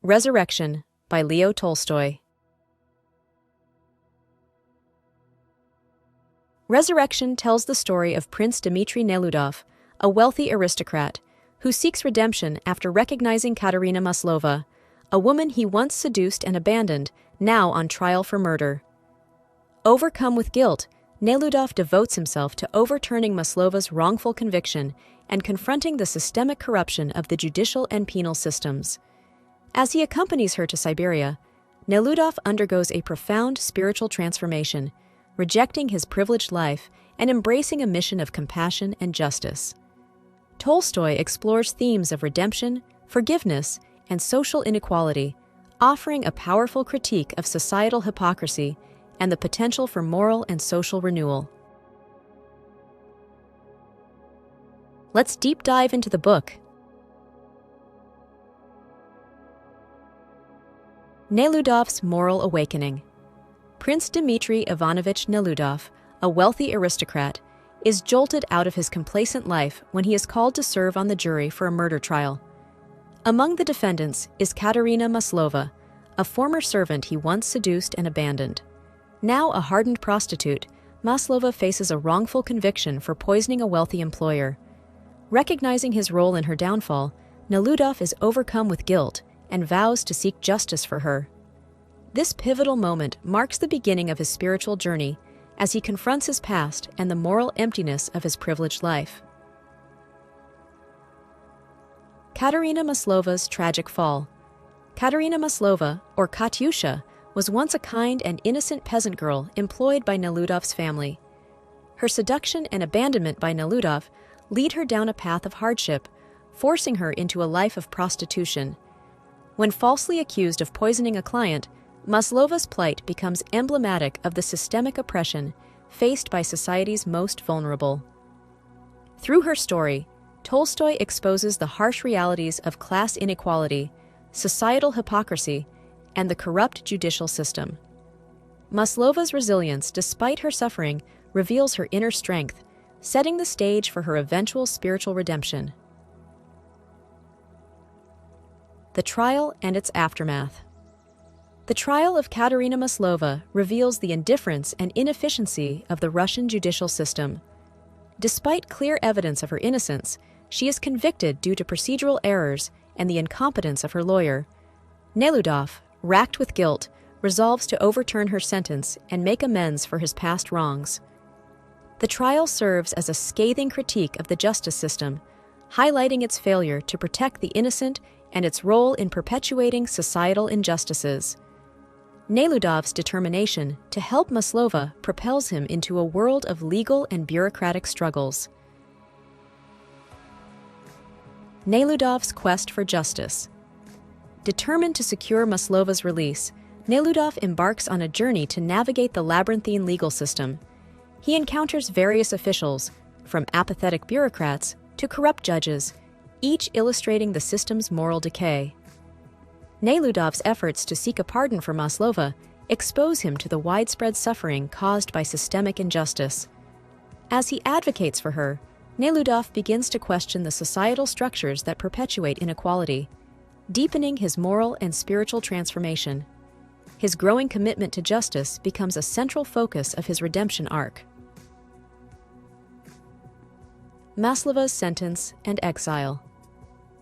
Resurrection by Leo Tolstoy. Resurrection tells the story of Prince Dmitry Neludov, a wealthy aristocrat, who seeks redemption after recognizing Katerina Maslova, a woman he once seduced and abandoned, now on trial for murder. Overcome with guilt, Neludov devotes himself to overturning Maslova's wrongful conviction and confronting the systemic corruption of the judicial and penal systems. As he accompanies her to Siberia, Neludov undergoes a profound spiritual transformation, rejecting his privileged life and embracing a mission of compassion and justice. Tolstoy explores themes of redemption, forgiveness, and social inequality, offering a powerful critique of societal hypocrisy and the potential for moral and social renewal. Let's deep dive into the book. Neludov's Moral Awakening. Prince Dmitry Ivanovich Neludov, a wealthy aristocrat, is jolted out of his complacent life when he is called to serve on the jury for a murder trial. Among the defendants is Katerina Maslova, a former servant he once seduced and abandoned. Now a hardened prostitute, Maslova faces a wrongful conviction for poisoning a wealthy employer. Recognizing his role in her downfall, Neludov is overcome with guilt and vows to seek justice for her. This pivotal moment marks the beginning of his spiritual journey as he confronts his past and the moral emptiness of his privileged life. Katerina Maslova's tragic fall. Katerina Maslova, or Katyusha, was once a kind and innocent peasant girl employed by Neludov's family. Her seduction and abandonment by Neludov lead her down a path of hardship, forcing her into a life of prostitution. When falsely accused of poisoning a client, Maslova's plight becomes emblematic of the systemic oppression faced by society's most vulnerable. Through her story, Tolstoy exposes the harsh realities of class inequality, societal hypocrisy, and the corrupt judicial system. Maslova's resilience, despite her suffering, reveals her inner strength, setting the stage for her eventual spiritual redemption. The trial and its aftermath. The trial of Katerina Maslova reveals the indifference and inefficiency of the Russian judicial system. Despite clear evidence of her innocence, she is convicted due to procedural errors and the incompetence of her lawyer. Neludov, racked with guilt, resolves to overturn her sentence and make amends for his past wrongs. The trial serves as a scathing critique of the justice system, highlighting its failure to protect the innocent and its role in perpetuating societal injustices. Neludov's determination to help Maslova propels him into a world of legal and bureaucratic struggles. Neludov's quest for justice. Determined to secure Maslova's release, Neludov embarks on a journey to navigate the labyrinthine legal system. He encounters various officials, from apathetic bureaucrats to corrupt judges, each illustrating the system's moral decay. Neludov's efforts to seek a pardon for Maslova expose him to the widespread suffering caused by systemic injustice. As he advocates for her, Neludov begins to question the societal structures that perpetuate inequality, deepening his moral and spiritual transformation. His growing commitment to justice becomes a central focus of his redemption arc. Maslova's sentence and exile.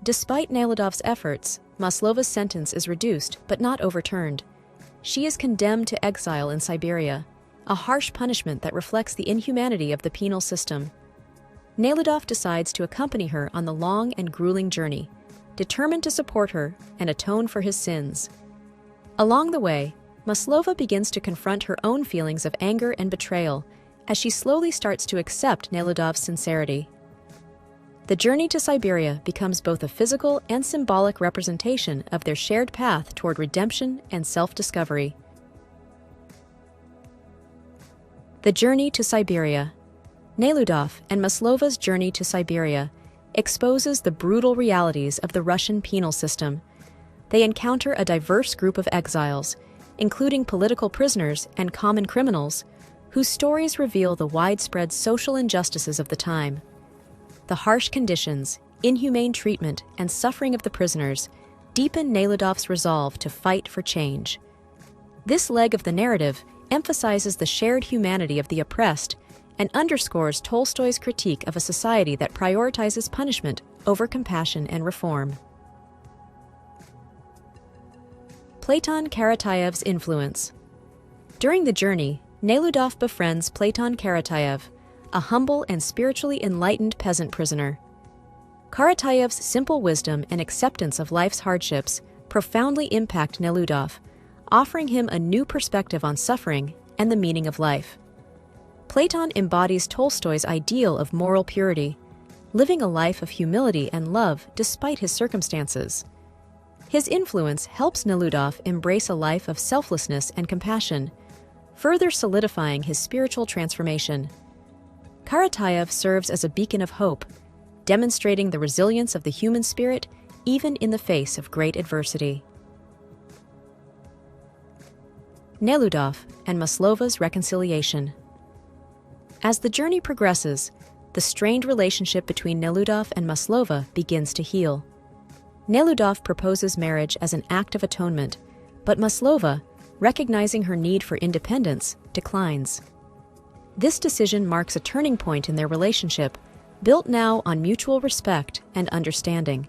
Despite Neludov's efforts, Maslova's sentence is reduced but not overturned. She is condemned to exile in Siberia, a harsh punishment that reflects the inhumanity of the penal system. Neludov decides to accompany her on the long and grueling journey, determined to support her and atone for his sins. Along the way, Maslova begins to confront her own feelings of anger and betrayal as she slowly starts to accept Neludov's sincerity. The journey to Siberia becomes both a physical and symbolic representation of their shared path toward redemption and self-discovery. The journey to Siberia. Neludov and Maslova's journey to Siberia exposes the brutal realities of the Russian penal system. They encounter a diverse group of exiles, including political prisoners and common criminals, whose stories reveal the widespread social injustices of the time. The harsh conditions, inhumane treatment, and suffering of the prisoners deepen Neludov's resolve to fight for change. This leg of the narrative emphasizes the shared humanity of the oppressed and underscores Tolstoy's critique of a society that prioritizes punishment over compassion and reform. Platon Karatayev's influence. During the journey, Neludov befriends Platon Karatayev, a humble and spiritually enlightened peasant prisoner. Karatayev's simple wisdom and acceptance of life's hardships profoundly impact Neludov, offering him a new perspective on suffering and the meaning of life. Platon embodies Tolstoy's ideal of moral purity, living a life of humility and love despite his circumstances. His influence helps Neludov embrace a life of selflessness and compassion, further solidifying his spiritual transformation. Karatayev serves as a beacon of hope, demonstrating the resilience of the human spirit even in the face of great adversity. Neludov and Maslova's reconciliation. As the journey progresses, the strained relationship between Neludov and Maslova begins to heal. Neludov proposes marriage as an act of atonement, but Maslova, recognizing her need for independence, declines. This decision marks a turning point in their relationship, built now on mutual respect and understanding.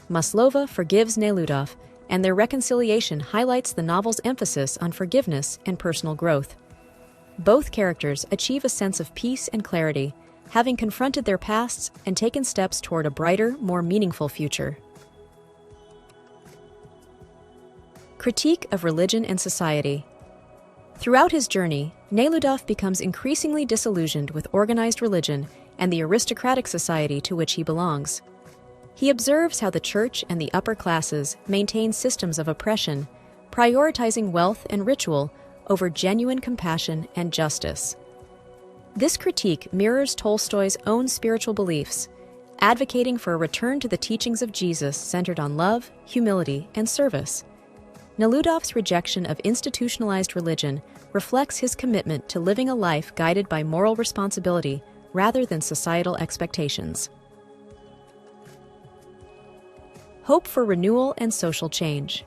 Maslova forgives Neludov, and their reconciliation highlights the novel's emphasis on forgiveness and personal growth. Both characters achieve a sense of peace and clarity, having confronted their pasts and taken steps toward a brighter, more meaningful future. Critique of religion and society. Throughout his journey, Neludov becomes increasingly disillusioned with organized religion and the aristocratic society to which he belongs. He observes how the church and the upper classes maintain systems of oppression, prioritizing wealth and ritual over genuine compassion and justice. This critique mirrors Tolstoy's own spiritual beliefs, advocating for a return to the teachings of Jesus centered on love, humility, and service. Neludov's rejection of institutionalized religion reflects his commitment to living a life guided by moral responsibility rather than societal expectations. Hope for renewal and social change.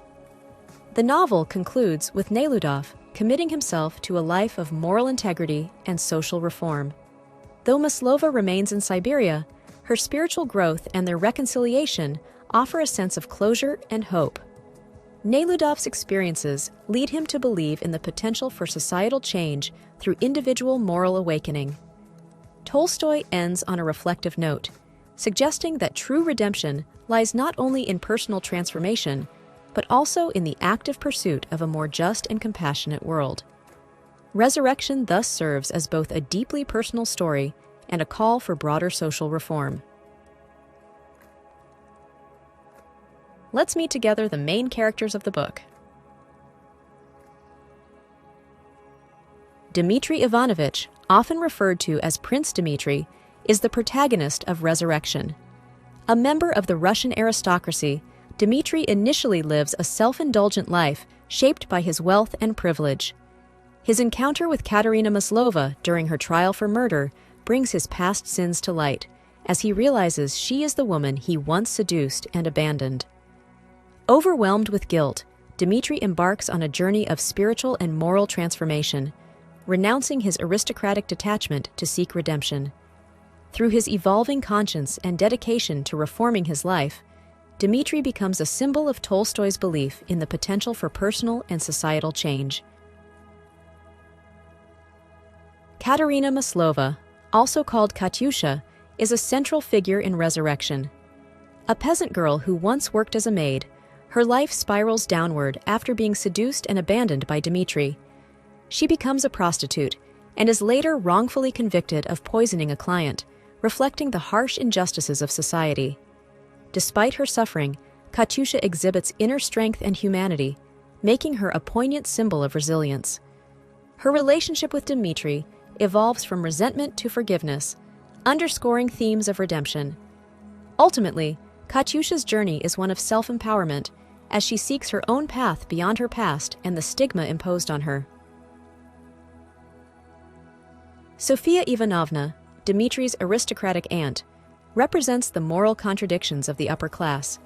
The novel concludes with Neludov committing himself to a life of moral integrity and social reform. Though Maslova remains in Siberia, her spiritual growth and their reconciliation offer a sense of closure and hope. Neludov's experiences lead him to believe in the potential for societal change through individual moral awakening. Tolstoy ends on a reflective note, suggesting that true redemption lies not only in personal transformation, but also in the active pursuit of a more just and compassionate world. Resurrection thus serves as both a deeply personal story and a call for broader social reform. Let's meet together the main characters of the book. Dmitry Ivanovich, often referred to as Prince Dmitry, is the protagonist of Resurrection. A member of the Russian aristocracy, Dmitry initially lives a self-indulgent life shaped by his wealth and privilege. His encounter with Katerina Maslova during her trial for murder brings his past sins to light, as he realizes she is the woman he once seduced and abandoned. Overwhelmed with guilt, Dmitry embarks on a journey of spiritual and moral transformation, renouncing his aristocratic detachment to seek redemption. Through his evolving conscience and dedication to reforming his life, Dmitry becomes a symbol of Tolstoy's belief in the potential for personal and societal change. Katerina Maslova, also called Katyusha, is a central figure in Resurrection. A peasant girl who once worked as a maid, her life spirals downward after being seduced and abandoned by Dmitry. She becomes a prostitute and is later wrongfully convicted of poisoning a client, reflecting the harsh injustices of society. Despite her suffering, Katyusha exhibits inner strength and humanity, making her a poignant symbol of resilience. Her relationship with Dmitry evolves from resentment to forgiveness, underscoring themes of redemption. Ultimately, Katyusha's journey is one of self-empowerment, as she seeks her own path beyond her past and the stigma imposed on her. Sofia Ivanovna, Dmitry's aristocratic aunt, represents the moral contradictions of the upper class.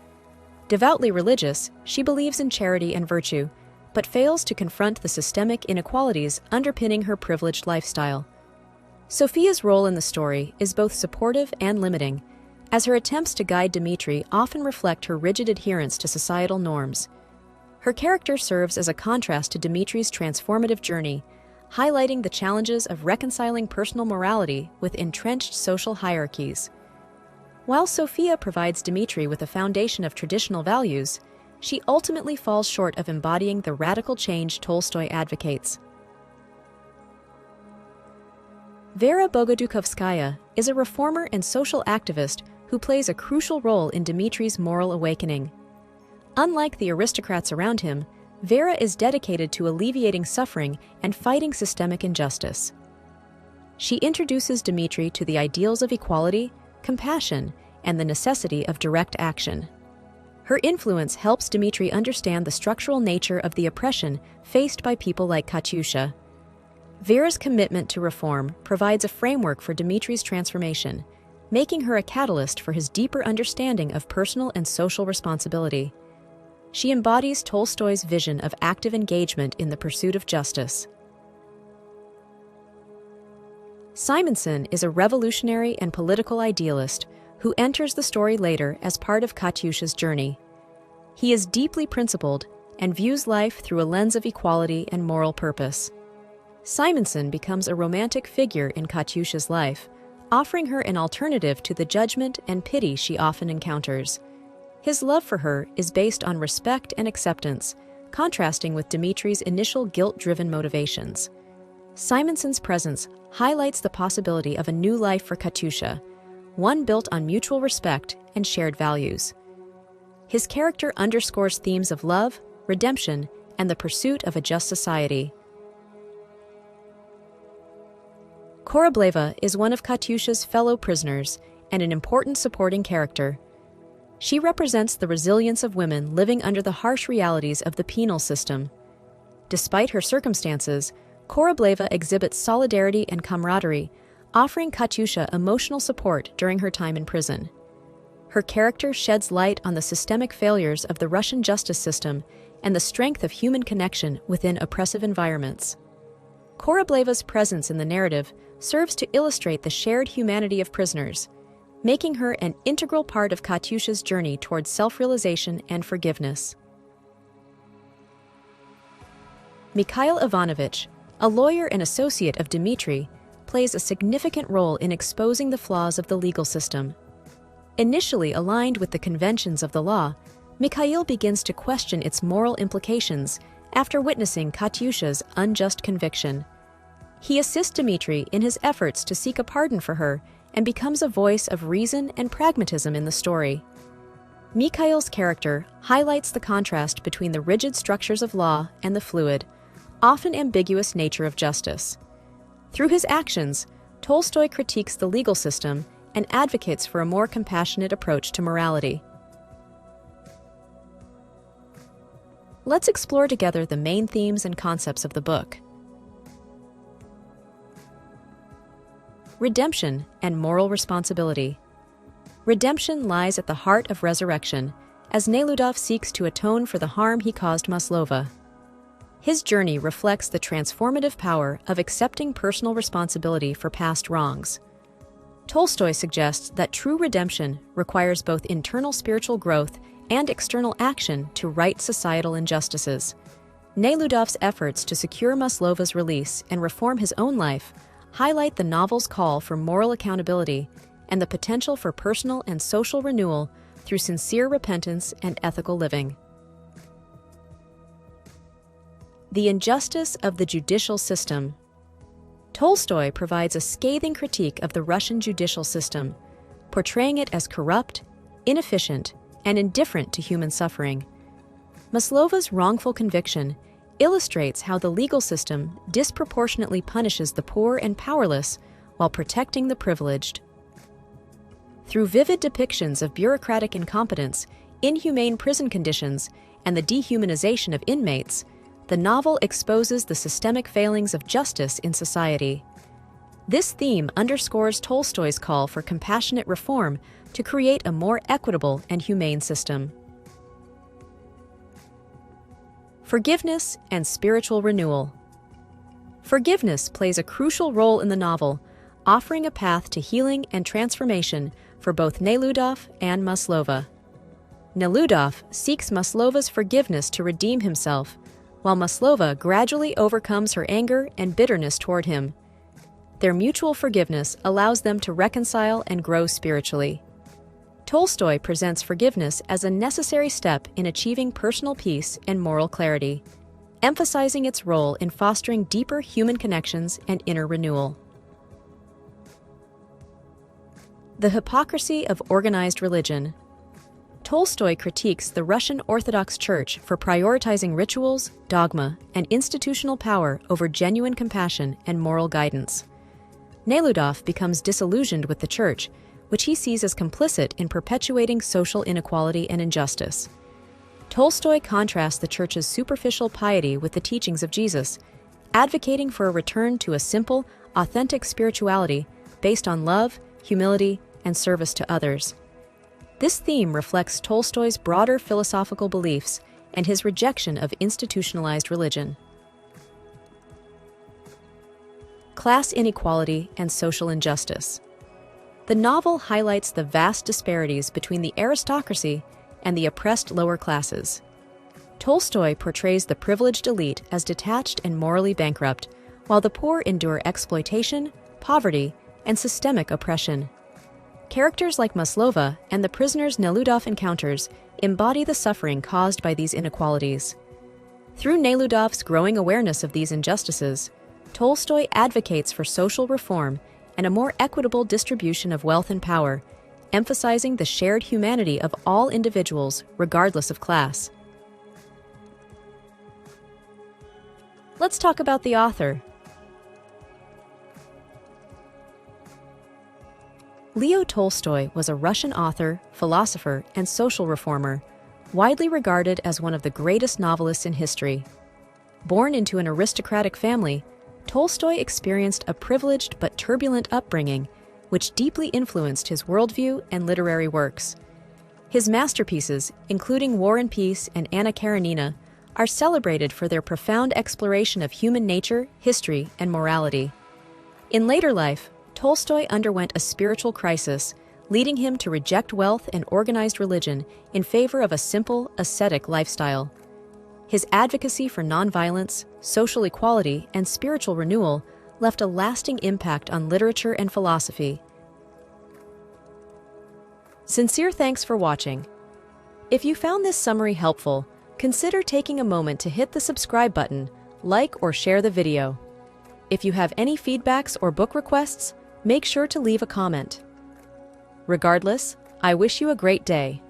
Devoutly religious, she believes in charity and virtue, but fails to confront the systemic inequalities underpinning her privileged lifestyle. Sophia's role in the story is both supportive and limiting, as her attempts to guide Dmitri often reflect her rigid adherence to societal norms. Her character serves as a contrast to Dmitri's transformative journey, highlighting the challenges of reconciling personal morality with entrenched social hierarchies. While Sophia provides Dmitri with a foundation of traditional values, she ultimately falls short of embodying the radical change Tolstoy advocates. Vera Bogodukovskaya is a reformer and social activist who plays a crucial role in Dmitri's moral awakening. Unlike the aristocrats around him, Vera is dedicated to alleviating suffering and fighting systemic injustice. She introduces Dmitri to the ideals of equality, compassion, and the necessity of direct action. Her influence helps Dmitri understand the structural nature of the oppression faced by people like Katyusha. Vera's commitment to reform provides a framework for Dmitri's transformation, making her a catalyst for his deeper understanding of personal and social responsibility. She embodies Tolstoy's vision of active engagement in the pursuit of justice. Simonson is a revolutionary and political idealist who enters the story later as part of Katyusha's journey. He is deeply principled and views life through a lens of equality and moral purpose. Simonson becomes a romantic figure in Katyusha's life, offering her an alternative to the judgment and pity she often encounters. His love for her is based on respect and acceptance, contrasting with Dmitri's initial guilt-driven motivations. Simonson's presence highlights the possibility of a new life for Katyusha, one built on mutual respect and shared values. His character underscores themes of love, redemption, and the pursuit of a just society. Korableva is one of Katyusha's fellow prisoners and an important supporting character. She represents the resilience of women living under the harsh realities of the penal system. Despite her circumstances, Korableva exhibits solidarity and camaraderie, offering Katyusha emotional support during her time in prison. Her character sheds light on the systemic failures of the Russian justice system and the strength of human connection within oppressive environments. Korableva's presence in the narrative serves to illustrate the shared humanity of prisoners, making her an integral part of Katyusha's journey towards self-realization and forgiveness. Mikhail Ivanovich, a lawyer and associate of Dmitri, plays a significant role in exposing the flaws of the legal system. Initially aligned with the conventions of the law, Mikhail begins to question its moral implications after witnessing Katyusha's unjust conviction. He assists Dmitri in his efforts to seek a pardon for her and becomes a voice of reason and pragmatism in the story. Mikhail's character highlights the contrast between the rigid structures of law and the fluid, often ambiguous nature of justice. Through his actions, Tolstoy critiques the legal system and advocates for a more compassionate approach to morality. Let's explore together the main themes and concepts of the book. Redemption and moral responsibility. Redemption lies at the heart of resurrection, as Neludov seeks to atone for the harm he caused Maslova. His journey reflects the transformative power of accepting personal responsibility for past wrongs. Tolstoy suggests that true redemption requires both internal spiritual growth and external action to right societal injustices. Neludov's efforts to secure Maslova's release and reform his own life highlight the novel's call for moral accountability and the potential for personal and social renewal through sincere repentance and ethical living. The injustice of the judicial system. Tolstoy provides a scathing critique of the Russian judicial system, portraying it as corrupt, inefficient, and indifferent to human suffering. Maslova's wrongful conviction illustrates how the legal system disproportionately punishes the poor and powerless while protecting the privileged. Through vivid depictions of bureaucratic incompetence, inhumane prison conditions, and the dehumanization of inmates, the novel exposes the systemic failings of justice in society. This theme underscores Tolstoy's call for compassionate reform to create a more equitable and humane system. Forgiveness and spiritual renewal. Forgiveness plays a crucial role in the novel, offering a path to healing and transformation for both Neludov and Maslova. Neludov seeks Maslova's forgiveness to redeem himself, while Maslova gradually overcomes her anger and bitterness toward him. Their mutual forgiveness allows them to reconcile and grow spiritually. Tolstoy presents forgiveness as a necessary step in achieving personal peace and moral clarity, emphasizing its role in fostering deeper human connections and inner renewal. The hypocrisy of organized religion. Tolstoy critiques the Russian Orthodox Church for prioritizing rituals, dogma, and institutional power over genuine compassion and moral guidance. Neludov becomes disillusioned with the Church, which he sees as complicit in perpetuating social inequality and injustice. Tolstoy contrasts the Church's superficial piety with the teachings of Jesus, advocating for a return to a simple, authentic spirituality based on love, humility, and service to others. This theme reflects Tolstoy's broader philosophical beliefs and his rejection of institutionalized religion. Class inequality and social injustice. The novel highlights the vast disparities between the aristocracy and the oppressed lower classes. Tolstoy portrays the privileged elite as detached and morally bankrupt, while the poor endure exploitation, poverty, and systemic oppression. Characters like Maslova and the prisoners Neludov encounters embody the suffering caused by these inequalities. Through Neludov's growing awareness of these injustices, Tolstoy advocates for social reform and a more equitable distribution of wealth and power, emphasizing the shared humanity of all individuals, regardless of class. Let's talk about the author. Leo Tolstoy was a Russian author, philosopher, and social reformer, widely regarded as one of the greatest novelists in history. Born into an aristocratic family, Tolstoy experienced a privileged but turbulent upbringing, which deeply influenced his worldview and literary works. His masterpieces, including War and Peace and Anna Karenina, are celebrated for their profound exploration of human nature, history, and morality. In later life, Tolstoy underwent a spiritual crisis, leading him to reject wealth and organized religion in favor of a simple, ascetic lifestyle. His advocacy for nonviolence, social equality, and spiritual renewal left a lasting impact on literature and philosophy. Sincere thanks for watching. If you found this summary helpful, consider taking a moment to hit the subscribe button, like or share the video. If you have any feedbacks or book requests, make sure to leave a comment. Regardless, I wish you a great day.